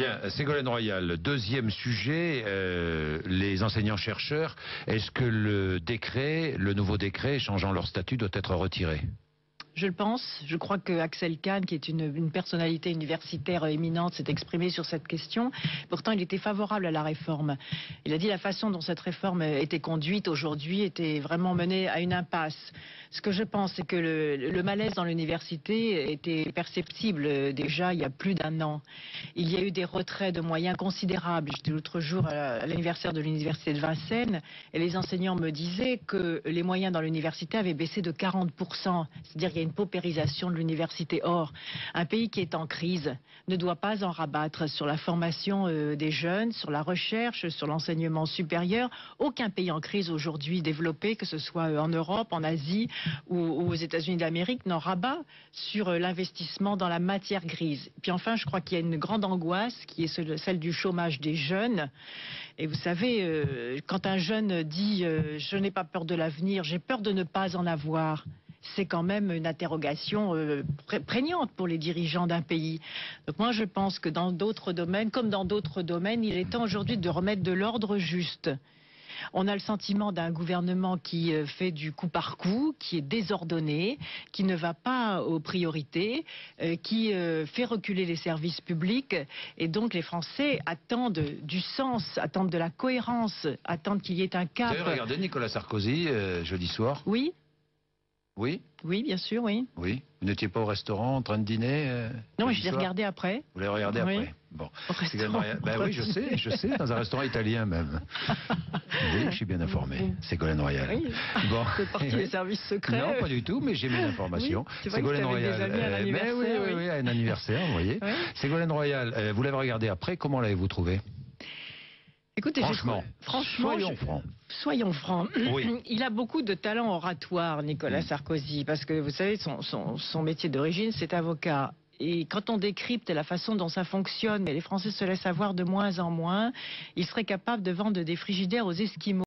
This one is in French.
Bien, Ségolène Royal, deuxième sujet, les enseignants-chercheurs. Est-ce que le nouveau décret changeant leur statut doit être retiré ? Je le pense. Je crois que Axel Kahn, qui est une personnalité universitaire éminente, s'est exprimé sur cette question. Pourtant, il était favorable à la réforme. Il a dit la façon dont cette réforme était conduite aujourd'hui était vraiment menée à une impasse. Ce que je pense, c'est que le malaise dans l'université était perceptible déjà il y a plus d'1 an. Il y a eu des retraits de moyens considérables. J'étais l'autre jour à l'anniversaire de l'université de Vincennes et les enseignants me disaient que les moyens dans l'université avaient baissé de 40%. C'est-à-dire qu'il y a une paupérisation de l'université. Or, un pays qui est en crise ne doit pas en rabattre sur la formation des jeunes, sur la recherche, sur l'enseignement supérieur. Aucun pays en crise aujourd'hui développé, que ce soit en Europe, en Asie ou aux États-Unis d'Amérique, n'en rabat sur l'investissement dans la matière grise. Puis enfin, je crois qu'il y a une grande angoisse qui est celle du chômage des jeunes. Et vous savez, quand un jeune dit « je n'ai pas peur de l'avenir, j'ai peur de ne pas en avoir », c'est quand même une interrogation prégnante pour les dirigeants d'un pays. Donc moi je pense que dans d'autres domaines, comme dans d'autres domaines, il est temps aujourd'hui de remettre de l'ordre juste. On a le sentiment d'un gouvernement qui fait du coup par coup, qui est désordonné, qui ne va pas aux priorités, qui fait reculer les services publics. Et donc les Français attendent du sens, attendent de la cohérence, attendent qu'il y ait un cap. Vous avez regardé Nicolas Sarkozy jeudi soir ? Oui. Oui ? Oui, bien sûr, oui. Oui. Vous n'étiez pas au restaurant en train de dîner Non, mais je l'ai regardé après. Vous l'avez regardé Oui. après. Bon. Au restaurant. Ben oui, je sais, dans un restaurant italien même. Oui, je suis bien informé. Ségolène Royal. Oui. Bon. C'est parti des services secrets. Non, pas du tout, mais j'ai mes informations. Oui, c'est vrai Ségolène Royal. Des amis à l'anniversaire, oui, à un anniversaire, vous voyez. Oui. Ségolène Royal, vous l'avez regardé après, comment l'avez-vous trouvé ? Écoutez, franchement, soyons francs. Oui. Il a beaucoup de talent oratoire, Nicolas Sarkozy, parce que vous savez, son métier d'origine, c'est avocat. Et quand on décrypte la façon dont ça fonctionne, mais les Français se laissent avoir de moins en moins, il serait capable de vendre des frigidaires aux Esquimaux.